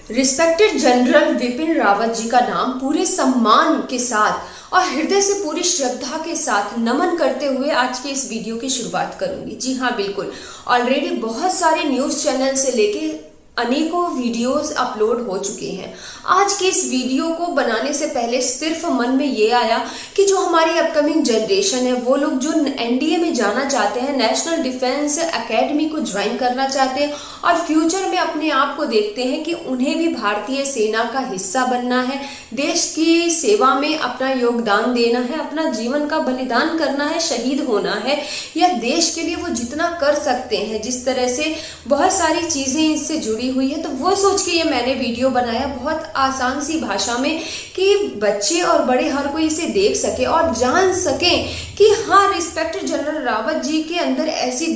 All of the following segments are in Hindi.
रिस्पेक्टेड जनरल विपिन रावत जी का नाम पूरे सम्मान के साथ और हृदय से पूरी श्रद्धा के साथ नमन करते हुए आज के इस वीडियो की शुरुआत करूंगी। जी हाँ, बिल्कुल। ऑलरेडी बहुत सारे न्यूज चैनल से लेके अनेकों वीडियोस अपलोड हो चुके हैं। आज के इस वीडियो को बनाने से पहले सिर्फ मन में ये आया कि जो हमारी अपकमिंग जनरेशन है, वो लोग जो एनडीए में जाना चाहते हैं, नेशनल डिफेंस एकेडमी को ज्वाइन करना चाहते हैं और फ्यूचर में अपने आप को देखते हैं कि उन्हें भी भारतीय सेना का हिस्सा बनना है, देश की सेवा में अपना योगदान देना है, अपना जीवन का बलिदान करना है, शहीद होना है, या देश के लिए वो जितना कर सकते हैं, जिस तरह से बहुत सारी चीजें इससे जुड़ी हुई है। तो वो सोच के ये मैंने वीडियो बनाया बहुत आसान सी भाषा में कि बच्चे और बड़े हर कोई इसे देख सके और जान सके कि हाँ, रिस्पेक्टेड जनरल रावत जी के अंदर ऐसी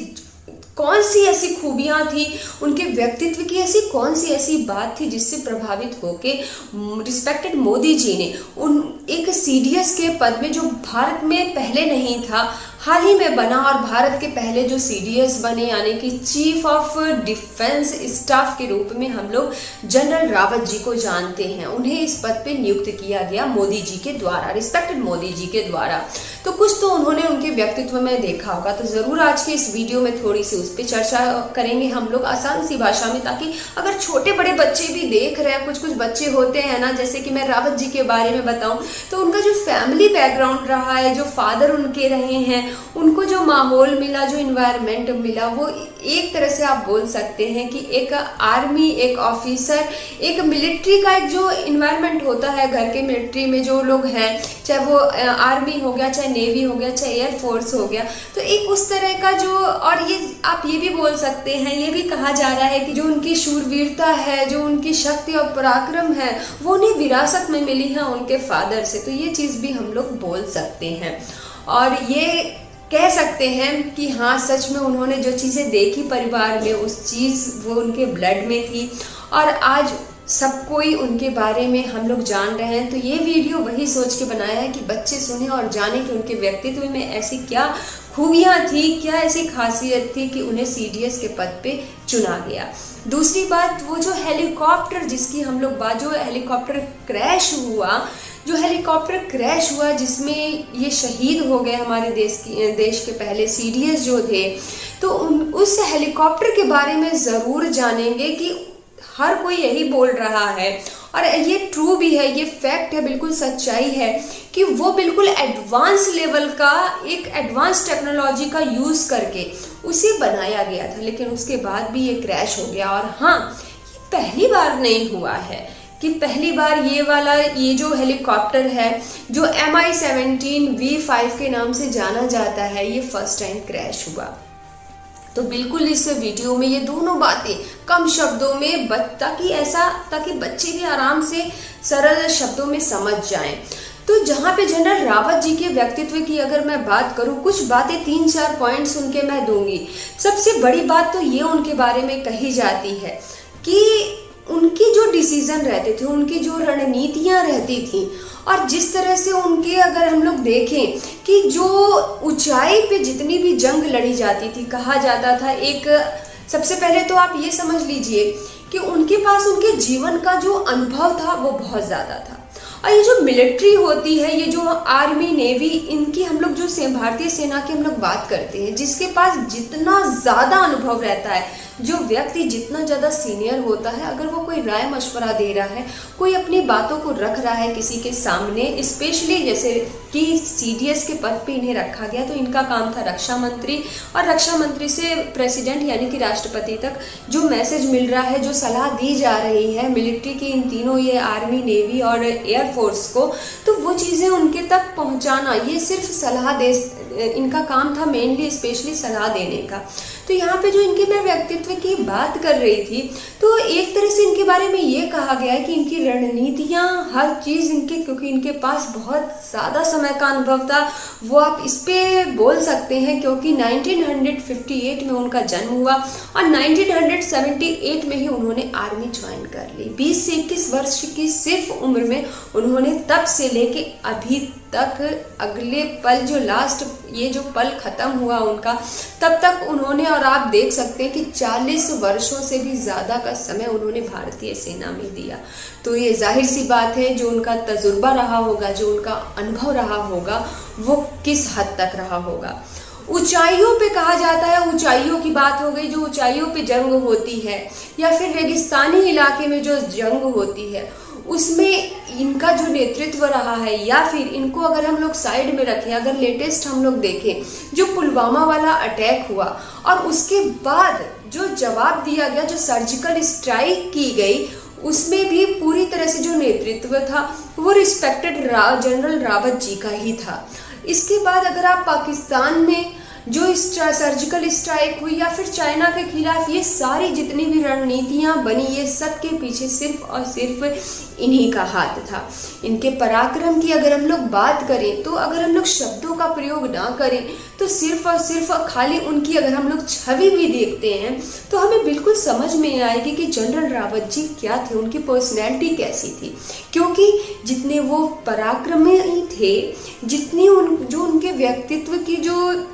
कौन सी ऐसी खूबियां थी, उनके व्यक्तित्व की ऐसी कौन सी ऐसी बात थी जिससे प्रभावित होके रिस्पेक्टेड मोदी जी ने उन एक सीडीएस के पद में, जो भारत में पहले नहीं था, हाल ही में बना, और भारत के पहले जो सीडीएस बने यानी कि चीफ ऑफ डिफेंस स्टाफ के रूप में हम लोग जनरल रावत जी को जानते हैं। उन्हें इस पद पे नियुक्त किया गया मोदी जी के द्वारा, रिस्पेक्टेड मोदी जी के द्वारा। तो कुछ तो उन्होंने उनके व्यक्तित्व में देखा होगा, तो जरूर आज के इस वीडियो में थोड़ी सी उस पर चर्चा करेंगे हम लोग आसान सी भाषा में, ताकि अगर छोटे बड़े बच्चे भी देख रहे हैं, कुछ बच्चे होते हैं ना, जैसे कि मैं रावत जी के बारे में बताऊं तो उनका जो फैमिली बैकग्राउंड रहा है, जो फादर उनके रहे हैं, उनको जो माहौल मिला, जो इन्वायरमेंट मिला, वो एक तरह से आप बोल सकते हैं कि एक आर्मी, एक ऑफिसर, एक मिलिट्री का एक जो इन्वायरमेंट होता है घर के मिलिट्री में जो लोग हैं, चाहे वो आर्मी हो गया, चाहे नेवी हो गया, चाहे एयरफोर्स हो गया, तो एक उस तरह का जो, और ये आप ये भी बोल सकते हैं, ये भी कहा जा रहा है कि जो उनकी शूरवीरता है, जो उनकी शक्ति और पराक्रम है, वो उन्हें विरासत में मिली है उनके फादर से। तो ये चीज भी हम लोग बोल सकते हैं और ये कह सकते हैं कि हाँ, सच में उन्होंने जो चीजें देखी परिवार में, उस चीज वो उनके ब्लड में थी और आज सब कोई उनके बारे में हम लोग जान रहे हैं। तो ये वीडियो वही सोच के बनाया है कि बच्चे सुने और जाने कि उनके व्यक्तित्व में ऐसी क्या खूबियां थी, क्या ऐसी खासियत थी कि उन्हें सीडीएस के पद पे चुना गया। दूसरी बात, वो जो हेलीकॉप्टर जिसकी हम लोग बात, जो हेलीकॉप्टर क्रैश हुआ जिसमें ये शहीद हो गए हमारे देश के पहले सीडीएस जो थे, तो उस हेलीकॉप्टर के बारे में जरूर जानेंगे कि हर कोई यही बोल रहा है और ये ट्रू भी है, ये फैक्ट है, बिल्कुल सच्चाई है कि वो बिल्कुल एडवांस लेवल का, एक एडवांस टेक्नोलॉजी का यूज करके उसे बनाया गया था, लेकिन उसके बाद भी ये क्रैश हो गया। और हाँ, ये पहली बार नहीं हुआ है कि पहली बार ये जो हेलीकॉप्टर है, जो MI-17V5 के नाम से जाना जाता है, ये फर्स्ट टाइम क्रैश हुआ। तो बिल्कुल इस वीडियो में ये दोनों बातें कम शब्दों में, ताकि बच्चे भी आराम से सरल शब्दों में समझ जाएं। तो जहाँ पे जनरल रावत जी के व्यक्तित्व की अगर मैं बात करूँ, कुछ बातें 3-4 पॉइंट्स उनके मैं दूंगी। सबसे बड़ी बात तो ये उनके बारे में कही जाती है कि उनकी जो डिसीजन रहते थे, उनकी जो रणनीतियां रहती थी, और जिस तरह से उनके, अगर हम लोग देखें कि जो ऊंचाई पे जितनी भी जंग लड़ी जाती थी, कहा जाता था, एक सबसे पहले तो आप ये समझ लीजिए कि उनके पास उनके जीवन का जो अनुभव था वो बहुत ज्यादा था। और ये जो मिलिट्री होती है, ये जो आर्मी, नेवी, इनकी हम लोग जो भारतीय सेना की हम लोग बात करते हैं, जिसके पास जितना ज्यादा अनुभव रहता है, जो व्यक्ति जितना ज्यादा सीनियर होता है, अगर वो कोई राय मशवरा दे रहा है, कोई अपनी बातों को रख रहा है किसी के सामने, स्पेशली जैसे कि सीडीएस के पद पे इन्हें रखा गया, तो इनका काम था रक्षा मंत्री, और रक्षा मंत्री से प्रेसिडेंट यानी कि राष्ट्रपति तक जो मैसेज मिल रहा है, जो सलाह दी जा रही है मिलिट्री की, इन तीनों, ये आर्मी, नेवी और एयरफोर्स को, तो वो चीजें उनके तक पहुंचाना, ये सिर्फ सलाह दे, इनका काम था मेनली, स्पेशली सलाह देने का। तो यहाँ पे जो इनके मैं व्यक्तित्व की बात कर रही थी, तो एक तरह से इनके बारे में ये कहा गया है कि इनकी रणनीतियां, हर चीज इनके, क्योंकि इनके पास बहुत ज्यादा समय का अनुभव था, वो आप इस पे बोल सकते हैं, क्योंकि 1958 में उनका जन्म हुआ और 1978 में ही उन्होंने आर्मी ज्वाइन कर ली। 20 से 21 वर्ष की सिर्फ उम्र में उन्होंने तब से लेके अभी तक, अगले पल जो लास्ट ये जो पल खत्म हुआ उनका, तब तक उन्होंने, और आप देख सकते हैं कि 40 वर्षों से भी ज़्यादा का समय उन्होंने भारतीय सेना में दिया। तो ये जाहिर सी बात है, जो उनका तजुर्बा रहा होगा, जो उनका अनुभव रहा होगा, वो किस हद तक रहा होगा। ऊंचाइयों पे कहा जाता है, ऊंचाइयों की बात हो गई, जो ऊंचाइयों पे जंग होती है या फिर रेगिस्तानी इलाके में जो जंग होती है, उसमें इनका जो नेतृत्व रहा है, या फिर इनको अगर हम लोग साइड में रखें, अगर लेटेस्ट हम लोग देखें जो पुलवामा वाला अटैक हुआ और उसके बाद जो जवाब दिया गया, जो सर्जिकल स्ट्राइक की गई, उसमें भी पूरी तरह से जो नेतृत्व था वो रिस्पेक्टेड जनरल रावत जी का ही था। इसके बाद अगर आप पाकिस्तान में जो सर्जिकल स्ट्राइक हुई या फिर चाइना के खिलाफ ये सारी जितनी भी रणनीतियां बनी, ये सब के पीछे सिर्फ और सिर्फ इन्हीं का हाथ था। इनके पराक्रम की अगर हम लोग बात करें, तो अगर हम लोग शब्दों का प्रयोग ना करें, तो सिर्फ और सिर्फ खाली उनकी अगर हम लोग छवि भी देखते हैं तो हमें बिल्कुल समझ में आएगी कि जनरल रावत जी क्या थे, उनकी पर्सनैलिटी कैसी थी। क्योंकि जितने वो पराक्रमी थे, जितनी जो उनके व्यक्तित्व की, जो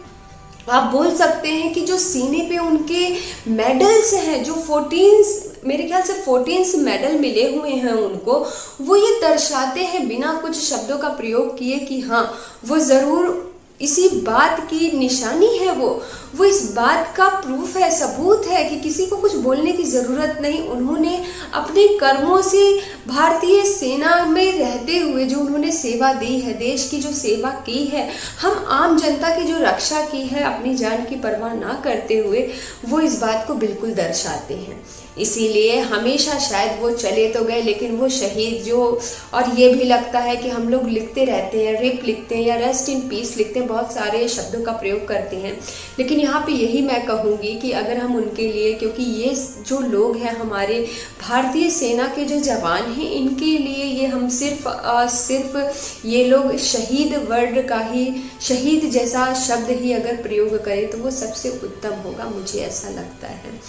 आप बोल सकते हैं कि जो सीने पे उनके मेडल्स हैं, जो 14 मेरे ख्याल से 14 मेडल मिले हुए हैं उनको, वो ये दर्शाते हैं बिना कुछ शब्दों का प्रयोग किए कि हाँ, वो ज़रूर इसी बात की निशानी है, वो इस बात का प्रूफ है, सबूत है कि किसी को कुछ बोलने की ज़रूरत नहीं। उन्होंने अपने कर्मों से भारतीय सेना में रहते हुए जो उन्होंने सेवा दी है, देश की जो सेवा की है, हम आम जनता की जो रक्षा की है अपनी जान की परवाह ना करते हुए, वो इस बात को बिल्कुल दर्शाते हैं। इसीलिए हमेशा शायद वो चले तो गए, लेकिन वो शहीद जो, और ये भी लगता है कि हम लोग लिखते रहते हैं, रिप लिखते हैं या रेस्ट इन पीस लिखते हैं, बहुत सारे शब्दों का प्रयोग करते हैं, लेकिन यहाँ पे यही मैं कहूँगी कि अगर हम उनके लिए, क्योंकि ये जो लोग हैं हमारे भारतीय सेना के जो जवान हैं, इनके लिए ये हम सिर्फ ये लोग शहीद वर्ड का ही, शहीद जैसा शब्द ही अगर प्रयोग करें तो वो सबसे उत्तम होगा, मुझे ऐसा लगता है।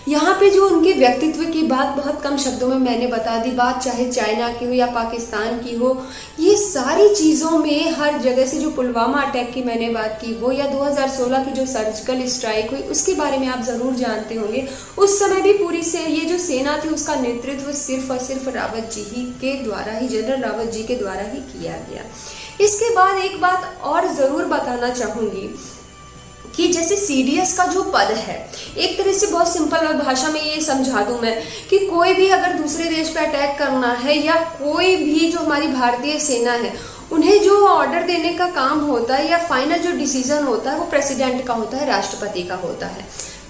यहाँ पे जो उनके व्यक्तित्व की बात बहुत कम शब्दों में मैंने बता दी, बात चाहे चाइना की हो या पाकिस्तान की हो, ये सारी चीज़ों में हर जगह से, जो पुलवामा अटैक की मैंने बात की वो, या 2016 की जो सर्जिकल स्ट्राइक हुई उसके बारे में आप ज़रूर जानते होंगे। उस समय भी पूरी से ये जो सेना थी उसका नेतृत्व सिर्फ और सिर्फ रावत जी ही के द्वारा ही, जनरल रावत जी के द्वारा ही किया गया। इसके बाद एक बात और ज़रूर बताना चाहूँगी कि जैसे CDS का जो पद है, एक तरह से बहुत सिंपल भाषा में ये समझा दूं मैं कि कोई भी अगर दूसरे देश पे अटैक करना है, या कोई भी जो हमारी भारतीय सेना है, उन्हें जो ऑर्डर देने का काम होता है या फाइनल जो डिसीजन होता है वो प्रेसिडेंट का होता है, राष्ट्रपति का होता है।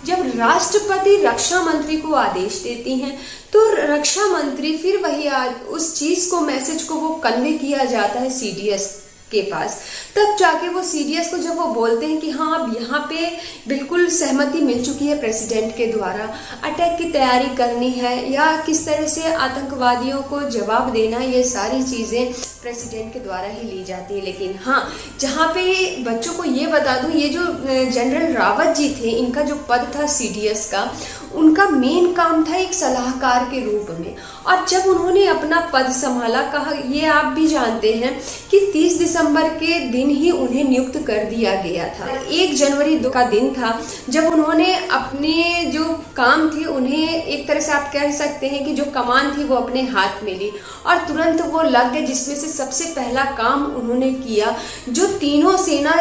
जब राष्ट्रपति रक्षा मंत्री को आदेश देती हैं तो रक्षा मंत्री फिर वही उस चीज को, मैसेज को वो कन्वे किया जाता है CDS के पास, तब जाके वो CDS को जब वो बोलते हैं कि हाँ अब यहाँ पे बिल्कुल सहमति मिल चुकी है प्रेसिडेंट के द्वारा, अटैक की तैयारी करनी है या किस तरह से आतंकवादियों को जवाब देना, ये सारी चीज़ें प्रेसिडेंट के द्वारा ही ली जाती है। लेकिन हाँ, जहाँ पे बच्चों को ये बता दूँ, ये जो जनरल रावत जी थे, इनका जो पद था CDS का, उनका मेन काम था एक सलाहकार के रूप में। और जब उन्होंने अपना पद संभाला, कहा ये आप भी जानते हैं कि 30 दिसंबर के दिन ही उन्हें नियुक्त कर दिया गया था। 1 जनवरी का दिन था जब उन्होंने अपने जो काम थे उन्हें, एक तरह से आप कह सकते हैं कि जो कमान थी वो अपने हाथ में ली और तुरंत वो लग गए, जिसमें से सबसे पहला काम उन्होंने किया, जो तीनों सेना,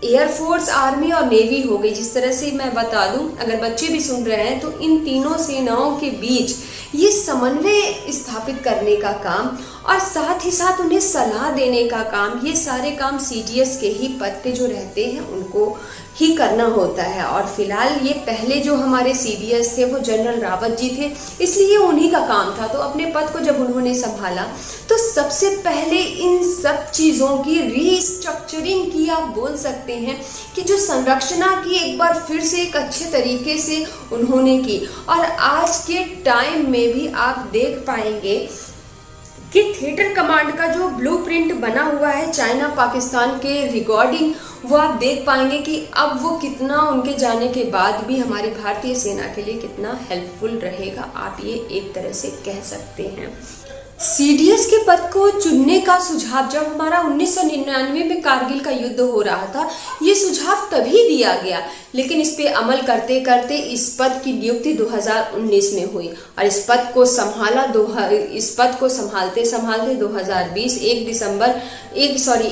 एयरफोर्स, आर्मी और नेवी हो गई, जिस तरह से मैं बता दूं, अगर बच्चे भी सुन रहे हैं तो इन तीनों सेनाओं के बीच ये समन्वय स्थापित करने का काम और साथ ही साथ उन्हें सलाह देने का काम, ये सारे काम CDS के ही पद पे जो रहते हैं उनको ही करना होता है। और फिलहाल ये पहले जो हमारे CDS थे वो जनरल रावत जी थे, इसलिए उन्हीं का काम था। तो अपने पद को जब उन्होंने संभाला तो सबसे पहले इन सब चीज़ों की रीस्ट्रक्चरिंग की, आप बोल सकते हैं कि जो संरचना की एक बार फिर से एक अच्छे तरीके से उन्होंने की। और आज के टाइम में भी आप देख पाएंगे कि थिएटर कमांड का जो ब्लूप्रिंट बना हुआ है चाइना पाकिस्तान के रिगार्डिंग, वो आप देख पाएंगे कि अब वो कितना उनके जाने के बाद भी हमारी भारतीय सेना के लिए कितना हेल्पफुल रहेगा, आप ये एक तरह से कह सकते हैं। सीडीएस के पद को चुनने का सुझाव जब हमारा 1999 में कारगिल का युद्ध हो रहा था, ये सुझाव तभी दिया गया, लेकिन इस पे अमल करते करते इस पद की नियुक्ति 2019 में हुई और इस पद को संभालते संभालते 2020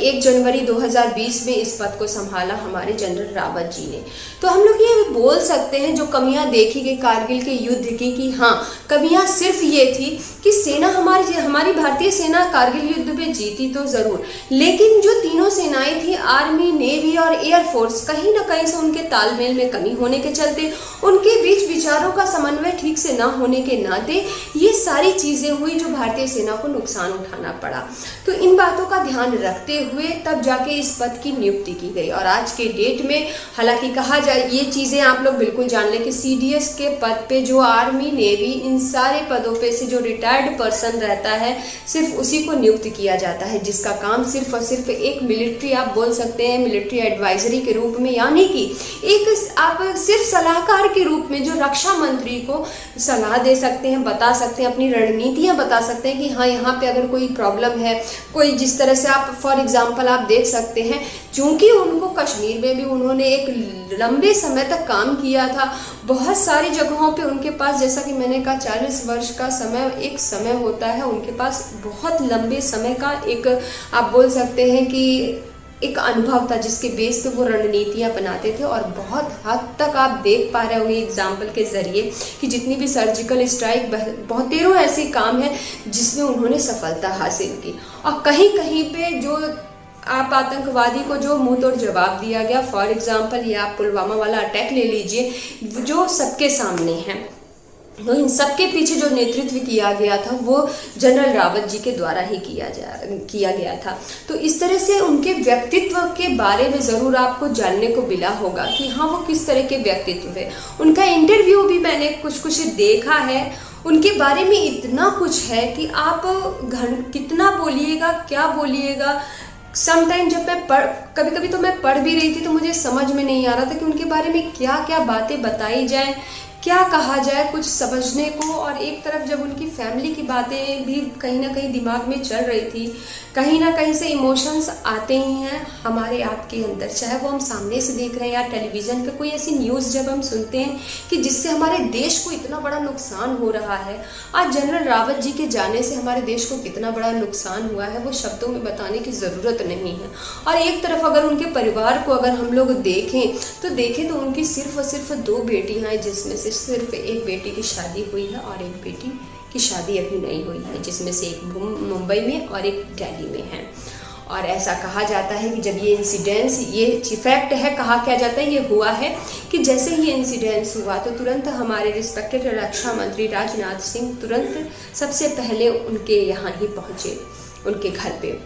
1 जनवरी 2020 में इस पद को संभाला हमारे जनरल रावत जी ने। तो हम लोग ये बोल सकते हैं जो कमियां देखी गई कारगिल के युद्ध की, कि हाँ, कमियां सिर्फ ये थी कि सेना हमारी भारतीय सेना कारगिल युद्ध में जीती तो जरूर, लेकिन जो तीनों सेनाएं थी, आर्मी, नेवी और एयरफोर्स, कहीं ना कहीं से उनके तालमेल में कमी होने के चलते, उनके बीच विचारों का समन्वय ठीक से ना होने के नाते ये सारी चीजें हुई जो भारतीय सेना को नुकसान उठाना पड़ा। तो इन बातों का ध्यान रखते हुए तब जाके इस पद की नियुक्ति की गई और आज के डेट में, हालांकि कहा जाए, ये चीजें आप लोग बिल्कुल जान लें कि सीडीएस के पद पे जो आर्मी, नेवी, इन सारे पदों पे से जो रिटायर्ड पर्सन रहता है, सिर्फ उसी को नियुक्त किया जाता है, जिसका काम सिर्फ और सिर्फ एक मिलिट्री, आप बोल सकते हैं मिलिट्री एडवाइजरी के रूप में, यानी कि एक आप सिर्फ सलाहकार के रूप में जो रक्षा मंत्री को सलाह दे सकते हैं, बता सकते हैं, अपनी रणनीतियां बता सकते हैं कि हाँ, यहाँ पे अगर कोई प्रॉब्लम है, कोई जिस तरह से आप फॉर एग्जांपल आप देख सकते हैं, चूंकि उनको कश्मीर में भी उन्होंने एक लंबे समय तक काम किया था, बहुत सारी जगहों पे उनके पास, जैसा कि मैंने कहा, 40 वर्ष का एक समय होता है, उनके पास बहुत लंबे समय का एक, आप बोल सकते हैं कि एक अनुभव था, जिसके बेस पे वो रणनीतियां बनाते थे और बहुत हद तक आप देख पा रहे होंगे एग्जाम्पल के जरिए कि जितनी भी सर्जिकल स्ट्राइक, बहुतेरों ऐसे काम हैं जिसमें उन्होंने सफलता हासिल की। और कहीं कहीं पे जो आप आतंकवादी को जो मुंह तोड़ जवाब दिया गया, फॉर एग्जाम्पल ये आप पुलवामा वाला अटैक ले लीजिए, जो सबके सामने है, तो इन सबके पीछे जो नेतृत्व किया गया था वो जनरल रावत जी के द्वारा ही किया गया था। तो इस तरह से उनके व्यक्तित्व के बारे में ज़रूर आपको जानने को मिला होगा कि हाँ, वो किस तरह के व्यक्तित्व है। उनका इंटरव्यू भी मैंने कुछ देखा है, उनके बारे में इतना कुछ है कि आप कितना बोलिएगा, क्या बोलिएगा। समटाइम जब मैं कभी कभी तो मैं पढ़ भी रही थी तो मुझे समझ में नहीं आ रहा था कि उनके बारे में क्या क्या बातें बताई जाए, क्या कहा जाए कुछ समझने को। और एक तरफ जब उनकी फैमिली की बातें भी कहीं ना कहीं दिमाग में चल रही थी, कहीं ना कहीं से इमोशंस आते ही हैं हमारे आपके अंदर, चाहे वो हम सामने से देख रहे हैं या टेलीविज़न पे कोई ऐसी न्यूज़ जब हम सुनते हैं कि जिससे हमारे देश को इतना बड़ा नुकसान हो रहा है। आज जनरल रावत जी के जाने से हमारे देश को कितना बड़ा नुकसान हुआ है वो शब्दों में बताने की ज़रूरत नहीं है। और एक तरफ अगर उनके परिवार को अगर हम लोग देखें तो उनकी सिर्फ और सिर्फ 2 बेटियाँ हैं, जिसमें से सिर्फ एक बेटी की शादी हुई है और एक बेटी की शादी अभी नहीं हुई है, जिसमें से एक मुंबई में और एक दिल्ली में है। और ऐसा कहा जाता है कि जब ये इंसिडेंस, ये फैक्ट है, कहा क्या जाता है, ये हुआ है कि जैसे ही इंसिडेंस हुआ तो तुरंत हमारे रिस्पेक्टेड रक्षा मंत्री राजनाथ सिंह तुरंत सबसे पहले उनके यहाँ ही पहुँचे, उनके घर पे।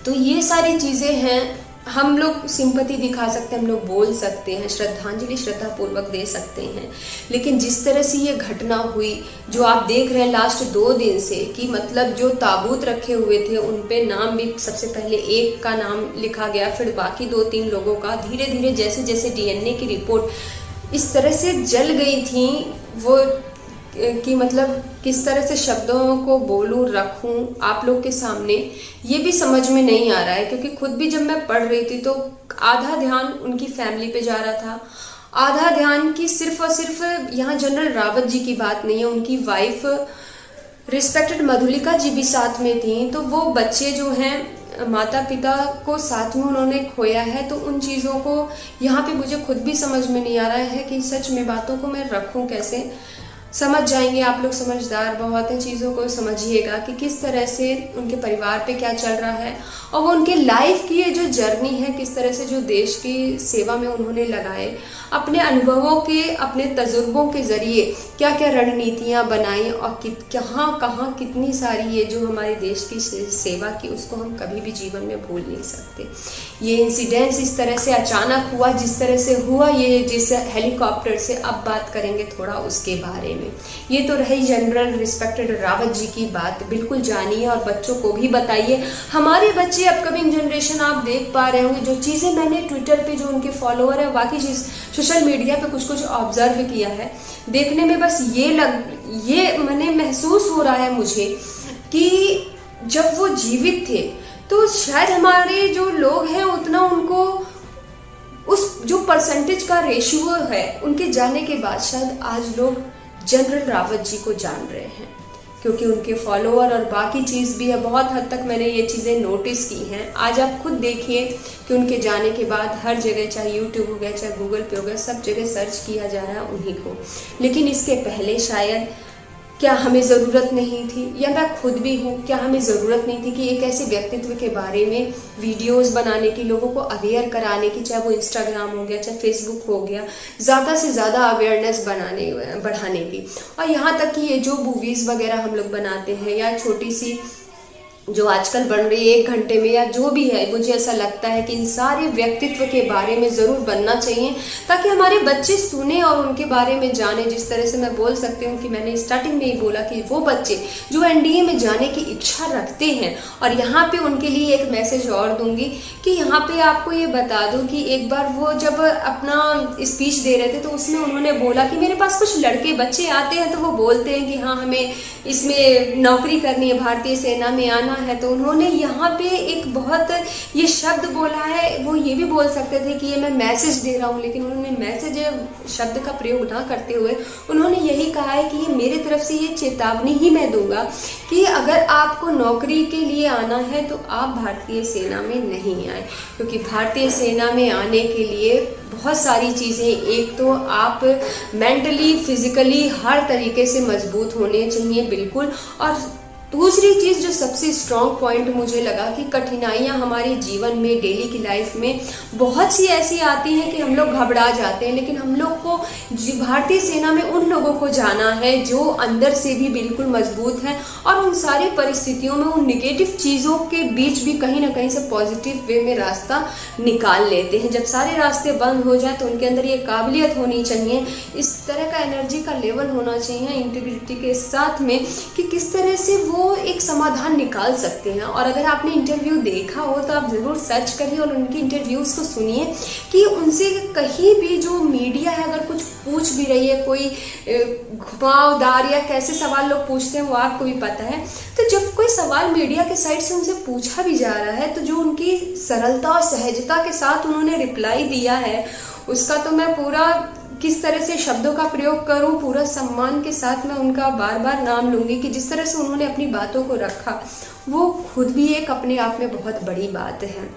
तो ये सारी चीज़ें हैं, हम लोग सिंपैथी दिखा सकते हैं, हम लोग बोल सकते हैं, श्रद्धांजलि श्रद्धापूर्वक दे सकते हैं, लेकिन जिस तरह से ये घटना हुई जो आप देख रहे हैं लास्ट 2 दिन से, कि मतलब जो ताबूत रखे हुए थे उन पे नाम भी सबसे पहले एक का नाम लिखा गया, फिर बाकी 2-3 लोगों का, धीरे धीरे जैसे जैसे डीएनए की रिपोर्ट इस तरह से जल गई थी वो, कि मतलब किस तरह से शब्दों को बोलूं, रखूं आप लोग के सामने, ये भी समझ में नहीं आ रहा है। क्योंकि खुद भी जब मैं पढ़ रही थी तो आधा ध्यान उनकी फैमिली पे जा रहा था, आधा ध्यान की सिर्फ और सिर्फ यहाँ जनरल रावत जी की बात नहीं है, उनकी वाइफ रिस्पेक्टेड मधुलिका जी भी साथ में थी। तो वो बच्चे जो हैं, माता पिता को साथ में उन्होंने खोया है, तो उन चीज़ों को यहाँ पे मुझे खुद भी समझ में नहीं आ रहा है कि सच में बातों को मैं रखूँ कैसे। समझ जाएंगे आप लोग, समझदार बहुत हैं, चीज़ों को समझिएगा कि किस तरह से उनके परिवार पे क्या चल रहा है और वो उनके लाइफ की ये जो जर्नी है, किस तरह से जो देश की सेवा में उन्होंने लगाए, अपने अनुभवों के, अपने तजुर्बों के ज़रिए क्या क्या रणनीतियाँ बनाई और कहाँ कहाँ कितनी सारी ये जो हमारे देश की सेवा की, उसको हम कभी भी जीवन में भूल नहीं सकते। ये इंसिडेंस इस तरह से अचानक हुआ, जिस तरह से हुआ, ये जिस हेलीकॉप्टर से, अब बात करेंगे थोड़ा उसके बारे में। ये तो रही जनरल रिस्पेक्टेड रावत जी की बात, बिल्कुल जानिए और बच्चों को भी बताइए। हमारे बच्चे, अपकमिंग जनरेशन, आप देख पा रहे होंगे जो चीज़ें मैंने ट्विटर पे, जो उनके फॉलोअर है, बाकी चीज़ सोशल मीडिया पे कुछ ऑब्जर्व किया है, देखने में बस ये मैंने महसूस हो रहा है मुझे कि जब वो जीवित थे तो शायद हमारे जो लोग हैं उतना उनको उस जो परसेंटेज का रेशियो है उनके जाने के बाद शायद आज लोग जनरल रावत जी को जान रहे हैं, क्योंकि उनके फॉलोअर और बाकी चीज़ भी है। बहुत हद तक मैंने ये चीज़ें नोटिस की हैं। आज आप खुद देखिए कि उनके जाने के बाद हर जगह, चाहे यूट्यूब हो गया, चाहे गूगल पे हो गया, सब जगह सर्च किया जा रहा है उन्हीं को। लेकिन इसके पहले शायद क्या हमें ज़रूरत नहीं थी, या मैं खुद भी हूँ, क्या हमें ज़रूरत नहीं थी कि एक ऐसे व्यक्तित्व के बारे में वीडियोस बनाने की, लोगों को अवेयर कराने की, चाहे वो इंस्टाग्राम हो गया, चाहे फेसबुक हो गया, ज़्यादा से ज़्यादा अवेयरनेस बढ़ाने की। और यहाँ तक कि ये जो मूवीज़ वगैरह हम लोग बनाते हैं, या छोटी सी जो आजकल बन रही है 1 घंटे में, या जो भी है, मुझे ऐसा लगता है कि इन सारे व्यक्तित्व के बारे में ज़रूर बनना चाहिए, ताकि हमारे बच्चे सुने और उनके बारे में जाने। जिस तरह से मैं बोल सकती हूँ कि मैंने स्टार्टिंग में ही बोला कि वो बच्चे जो एनडीए में जाने की इच्छा रखते हैं, और यहाँ पे उनके लिए एक मैसेज और दूंगी कि यहाँ पे आपको ये बता दूँ कि एक बार वो जब अपना स्पीच दे रहे थे तो उसमें उन्होंने बोला कि मेरे पास कुछ लड़के बच्चे आते हैं तो वो बोलते हैं कि हाँ हमें इसमें नौकरी करनी है, भारतीय सेना में आना है। तो उन्होंने यहाँ पे एक बहुत ये शब्द बोला है, वो ये भी बोल सकते थे कि ये मैं मैसेज दे रहा हूँ, लेकिन उन्होंने मैसेज शब्द का प्रयोग ना करते हुए उन्होंने यही कहा है कि ये मेरी तरफ से ये चेतावनी ही मैं दूंगा कि अगर आपको नौकरी के लिए आना है तो आप भारतीय सेना में नहीं आए, क्योंकि भारतीय सेना में आने के लिए बहुत सारी चीज़ें, एक तो आप मेंटली, फिजिकली हर तरीके से मजबूत होने चाहिए बिल्कुल, और दूसरी चीज़ जो सबसे स्ट्रॉन्ग पॉइंट मुझे लगा कि कठिनाइयाँ हमारे जीवन में, डेली की लाइफ में बहुत सी ऐसी आती हैं कि हम लोग घबरा जाते हैं, लेकिन हम लोग को भारतीय सेना में उन लोगों को जाना है जो अंदर से भी बिल्कुल मजबूत हैं और उन सारी परिस्थितियों में, उन निगेटिव चीज़ों के बीच भी कहीं ना कहीं से पॉजिटिव वे में रास्ता निकाल लेते हैं। जब सारे रास्ते बंद हो जाए तो उनके अंदर ये काबिलियत होनी चाहिए, इस तरह का एनर्जी का लेवल होना चाहिए इंटीग्रिटी के साथ में, कि किस तरह से वो एक समाधान निकाल सकते हैं। और अगर आपने इंटरव्यू देखा हो तो आप ज़रूर सर्च करिए और उनकी इंटरव्यूज़ को सुनिए कि उनसे कहीं भी जो मीडिया है अगर कुछ पूछ भी रही है, कोई घुमावदार या कैसे सवाल लोग पूछते हैं वो आपको भी पता है, तो जब कोई सवाल मीडिया के साइड से उनसे पूछा भी जा रहा है तो जो उनकी सरलता और सहजता के साथ उन्होंने रिप्लाई दिया है, उसका तो मैं पूरा किस तरह से शब्दों का प्रयोग करूं, पूरा सम्मान के साथ मैं उनका बार बार नाम लूंगी कि जिस तरह से उन्होंने अपनी बातों को रखा वो खुद भी एक अपने आप में बहुत बड़ी बात है।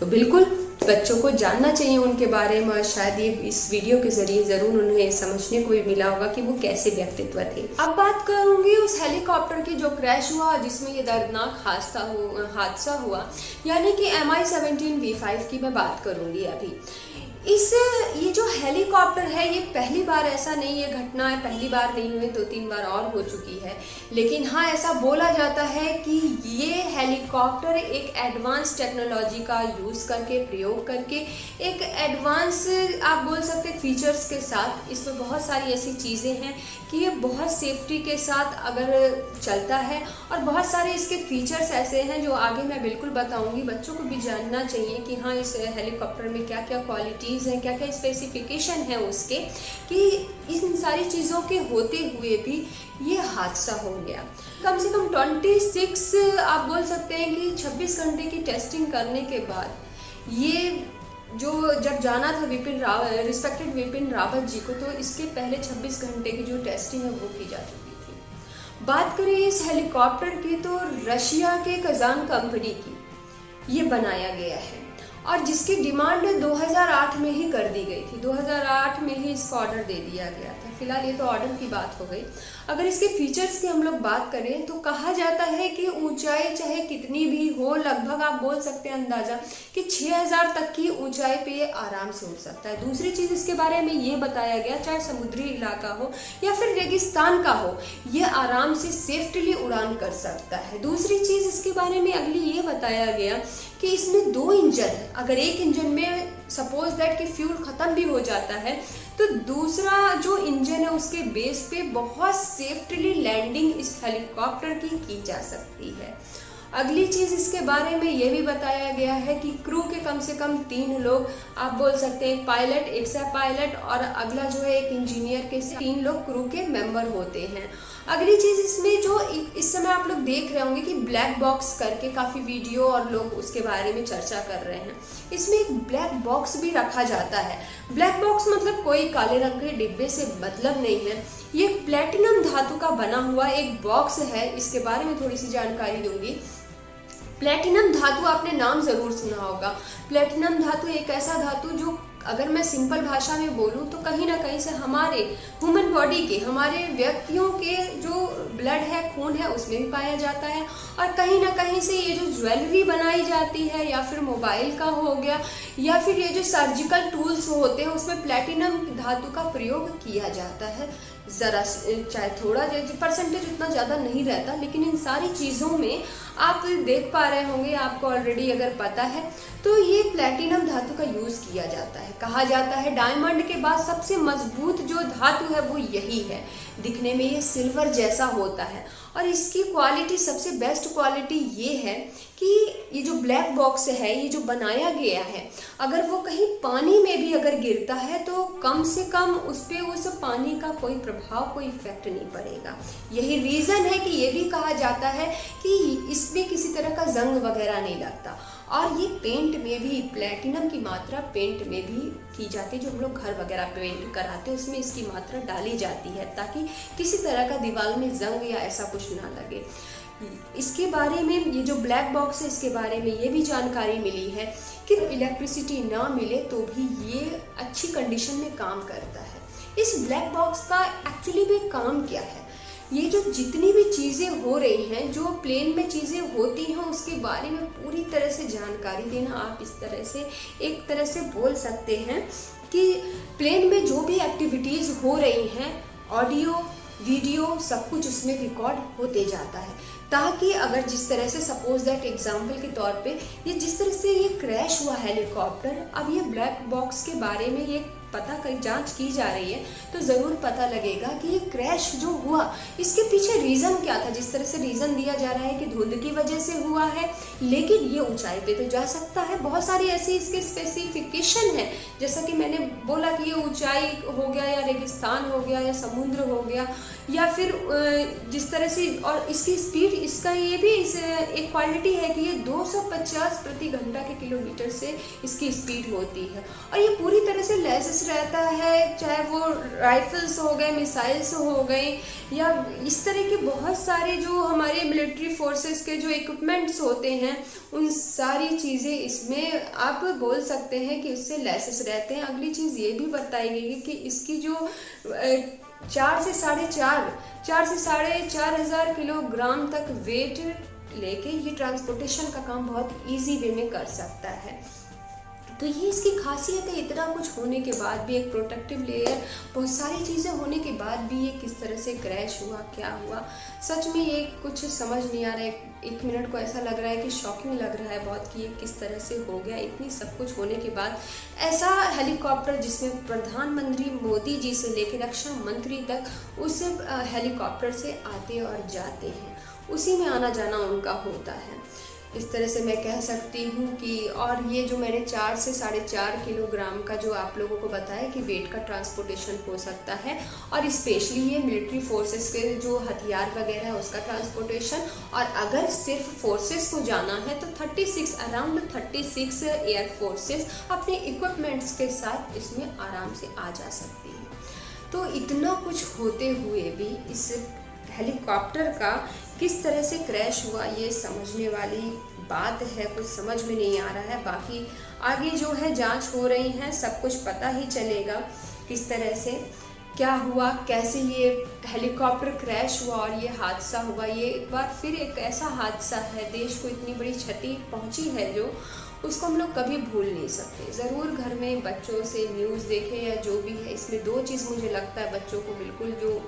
तो बिल्कुल बच्चों को जानना चाहिए उनके बारे में, और शायद ये इस वीडियो के जरिए ज़रूर उन्हें समझने को भी मिला होगा कि वो कैसे व्यक्तित्व थे। अब बात करूंगी उस हेलीकॉप्टर की जो क्रैश हुआ, जिसमें ये दर्दनाक हादसा हुआ, यानी कि MI-17 V5 की मैं बात करूंगी अभी। ये जो हेलीकॉप्टर है ये पहली बार ऐसा नहीं है, घटना है पहली बार नहीं हुई, 2-3 बार और हो चुकी है, लेकिन हाँ ऐसा बोला जाता है कि ये हेलीकॉप्टर एक एडवांस टेक्नोलॉजी का यूज़ करके, प्रयोग करके, एक एडवांस आप बोल सकते फीचर्स के साथ, इसमें बहुत सारी ऐसी चीज़ें हैं कि ये बहुत सेफ्टी के साथ अगर चलता है, और बहुत सारे इसके फीचर्स ऐसे हैं जो आगे मैं बिल्कुल बताऊंगी। बच्चों को भी जानना चाहिए कि हाँ इस हेलीकॉप्टर में क्या क्या क्वालिटीज़ हैं, क्या क्या स्पेसिफिकेशन है उसके, कि इन सारी चीज़ों के होते हुए भी ये हादसा हो गया। कम से कम 26 आप बोल सकते हैं कि 26 घंटे की टेस्टिंग करने के बाद ये जो जब जाना था रिस्पेक्टेड विपिन रावत जी को, तो इसके पहले 26 घंटे की जो टेस्टिंग है वो की जा चुकी थी। बात करें इस हेलीकॉप्टर की तो रशिया के कजान कंपनी की ये बनाया गया है, और जिसकी डिमांड 2008 में ही कर दी गई थी, 2008 में ही इसको ऑर्डर दे दिया गया था। फिलहाल ये तो ऑर्डर की बात हो गई। अगर इसके फीचर्स की हम लोग बात करें तो कहा जाता है कि ऊंचाई चाहे कितनी भी हो, लगभग आप बोल सकते हैं अंदाजा कि 6000 तक की ऊंचाई पे ये आराम से उड़ सकता है। दूसरी चीज़ इसके बारे में ये बताया गया, चाहे समुद्री इलाका हो या फिर रेगिस्तान का हो, ये आराम से सेफ्टली उड़ान कर सकता है। दूसरी चीज़ इसके बारे में अगली ये बताया गया कि इसमें 2 इंजन है। अगर एक इंजन में सपोज दैट कि फ्यूल ख़त्म भी हो जाता है तो दूसरा जो इंजन है उसके बेस पे बहुत सेफ्टली लैंडिंग इस हेलीकॉप्टर की जा सकती है। अगली चीज़ इसके बारे में ये भी बताया गया है कि क्रू के कम से कम 3 लोग आप बोल सकते हैं, पायलट, एक सह पायलट और अगला जो है एक इंजीनियर के 3 लोग क्रू के मेंबर होते हैं। अगली चीज़ इसमें जो इस समय समय आप लोग देख रहे होंगे कि ब्लैक बॉक्स करके काफ़ी वीडियो और लोग उसके बारे में चर्चा कर रहे हैं। इसमें एक ब्लैक बॉक्स भी रखा जाता है। ब्लैक बॉक्स मतलब कोई काले रंग के डिब्बे से मतलब नहीं है, ये प्लेटिनम धातु का बना हुआ एक बॉक्स है। इसके बारे में थोड़ी सी जानकारी दूंगी। प्लेटिनम धातु आपने नाम जरूर सुना होगा। प्लेटिनम धातु एक ऐसा धातु जो अगर मैं सिंपल भाषा में बोलूं तो कहीं ना कहीं से हमारे ह्यूमन बॉडी के, हमारे व्यक्तियों के जो ब्लड है, खून है, उसमें भी पाया जाता है। और कहीं ना कहीं से ये जो ज्वेलरी बनाई जाती है या फिर मोबाइल का हो गया या फिर ये जो सर्जिकल टूल्स होते हैं उसमें प्लेटिनम धातु का प्रयोग किया जाता है। ज़रा चाहे थोड़ा परसेंटेज उतना ज़्यादा नहीं रहता, लेकिन इन सारी चीज़ों में आप देख पा रहे होंगे, आपको ऑलरेडी अगर पता है तो ये प्लेटिनम धातु का यूज़ किया जाता है। कहा जाता है डायमंड के बाद सबसे मजबूत जो धातु है वो यही है। दिखने में ये सिल्वर जैसा होता है और इसकी क्वालिटी, सबसे बेस्ट क्वालिटी ये है कि ये जो ब्लैक बॉक्स है, ये जो बनाया गया है, अगर वो कहीं पानी में भी अगर गिरता है तो कम से कम उस पर उस पानी का कोई प्रभाव, कोई इफेक्ट नहीं पड़ेगा। यही रीज़न है कि ये भी कहा जाता है कि इसमें किसी तरह का जंग वगैरह नहीं लगता। और ये पेंट में भी प्लेटिनम की मात्रा पेंट में भी की जाती है। जो हम लोग घर वगैरह पेंट कराते हैं उसमें इसकी मात्रा डाली जाती है ताकि किसी तरह का दीवार में जंग या ऐसा कुछ ना लगे। इसके बारे में, ये जो ब्लैक बॉक्स है, इसके बारे में ये भी जानकारी मिली है कि इलेक्ट्रिसिटी ना मिले तो भी ये अच्छी कंडीशन में काम करता है। इस ब्लैक बॉक्स का एक्चुअली में काम क्या है? ये जो जितनी भी चीज़ें हो रही हैं, जो प्लेन में चीज़ें होती हैं, उसके बारे में पूरी तरह से जानकारी देना, आप इस तरह से एक तरह से बोल सकते हैं कि प्लेन में जो भी एक्टिविटीज़ हो रही हैं, ऑडियो वीडियो सब कुछ उसमें रिकॉर्ड होते जाता है, ताकि अगर जिस तरह से सपोज दैट एग्जाम्पल के तौर पे ये जिस तरह से ये क्रैश हुआ हेलीकॉप्टर, अब ये ब्लैक बॉक्स के बारे में ये पता कर जांच की जा रही है तो ज़रूर पता लगेगा कि ये क्रैश जो हुआ इसके पीछे रीज़न क्या था। जिस तरह से रीज़न दिया जा रहा है कि धुंध की वजह से हुआ है, लेकिन ये ऊंचाई पे तो जा सकता है। बहुत सारी ऐसी इसके स्पेसिफिकेशन है, जैसा कि मैंने बोला कि ये ऊंचाई हो गया या रेगिस्तान हो गया या समुद्र हो गया या फिर जिस तरह से, और इसकी स्पीड, इसका ये भी एक क्वालिटी है कि ये 250 प्रति घंटा के किलोमीटर से इसकी स्पीड होती है। और ये पूरी तरह से लैस रहता है, चाहे वो राइफल्स हो गए, मिसाइल्स हो गए या इस तरह के बहुत सारे जो हमारे मिलिट्री फोर्सेस के जो इक्विपमेंट्स होते हैं, उन सारी चीज़ें इसमें आप बोल सकते हैं कि उससे लैसेस रहते हैं। अगली चीज़ ये भी बताई गई है कि इसकी जो 4 से साढ़े चार हजार किलोग्राम तक वेट लेके ये ट्रांसपोर्टेशन का काम बहुत इजी वे में कर सकता है। तो ये इसकी खासियत है। इतना कुछ होने के बाद भी, एक प्रोटेक्टिव लेयर, बहुत सारी चीज़ें होने के बाद भी ये किस तरह से क्रैश हुआ, क्या हुआ, सच में ये कुछ समझ नहीं आ रहा है। एक मिनट को ऐसा लग रहा है कि शॉकिंग लग रहा है बहुत कि ये किस तरह से हो गया। इतनी सब कुछ होने के बाद ऐसा हेलीकॉप्टर जिसमें प्रधानमंत्री मोदी जी से लेकर रक्षा मंत्री तक उस हेलीकॉप्टर से आते और जाते हैं, उसी में आना जाना उनका होता है। इस तरह से मैं कह सकती हूँ कि, और ये जो मैंने 4 से 4.5 किलोग्राम का जो आप लोगों को बताया कि वेट का ट्रांसपोर्टेशन हो सकता है, और स्पेशली ये मिलिट्री फोर्सेस के जो हथियार वगैरह है उसका ट्रांसपोर्टेशन, और अगर सिर्फ फोर्सेस को जाना है तो अराउंड 36 एयर फोर्सेस अपने इक्विपमेंट्स के साथ इसमें आराम से आ जा सकती है। तो इतना कुछ होते हुए भी इस हेलीकॉप्टर का किस तरह से क्रैश हुआ ये समझने वाली बात है, कुछ समझ में नहीं आ रहा है। बाकी आगे जो है जांच हो रही है, सब कुछ पता ही चलेगा किस तरह से क्या हुआ, कैसे ये हेलीकॉप्टर क्रैश हुआ और ये हादसा हुआ। ये एक बार फिर एक ऐसा हादसा है, देश को इतनी बड़ी क्षति पहुंची है जो उसको हम लोग कभी भूल नहीं सकते। ज़रूर घर में बच्चों से न्यूज़ देखें या जो भी है, इसमें 2 चीज़ मुझे लगता है बच्चों को बिल्कुल जो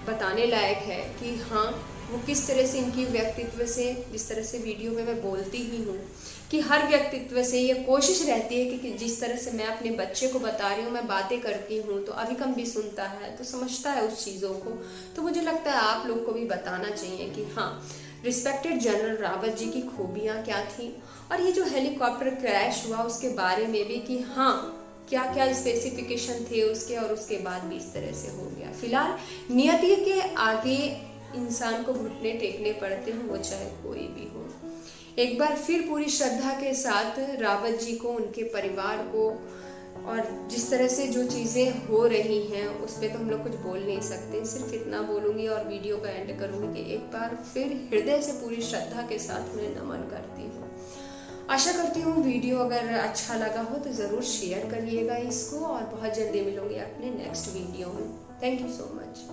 बताने लायक है कि हाँ, वो किस तरह से इनकी व्यक्तित्व से, जिस तरह से वीडियो में मैं बोलती ही हूँ कि हर व्यक्तित्व से ये कोशिश रहती है कि जिस तरह से मैं अपने बच्चे को बता रही हूँ, मैं बातें करती हूँ तो अभिकम भी सुनता है तो समझता है उस चीज़ों को। तो मुझे लगता है आप लोग को भी बताना चाहिए कि हाँ, रिस्पेक्टेड जनरल रावत जी की खूबियाँ क्या थी, और ये जो हेलीकॉप्टर क्रैश हुआ उसके बारे में भी कि हाँ, क्या क्या स्पेसिफिकेशन थे उसके, और उसके बाद भी इस तरह से हो गया। फिलहाल नियति के आगे इंसान को घुटने टेकने पड़ते हैं, वो चाहे कोई भी हो। एक बार फिर पूरी श्रद्धा के साथ रावत जी को, उनके परिवार को, और जिस तरह से जो चीज़ें हो रही हैं उस पर तो हम लोग कुछ बोल नहीं सकते। सिर्फ इतना बोलूँगी और वीडियो का एंड करूँगी कि एक बार फिर हृदय से पूरी श्रद्धा के साथ उन्हें नमन करती हूँ। आशा करती हूँ वीडियो अगर अच्छा लगा हो तो ज़रूर शेयर करिएगा इसको, और बहुत जल्दी मिलूंगी अपने नेक्स्ट वीडियो में। Thank you so much.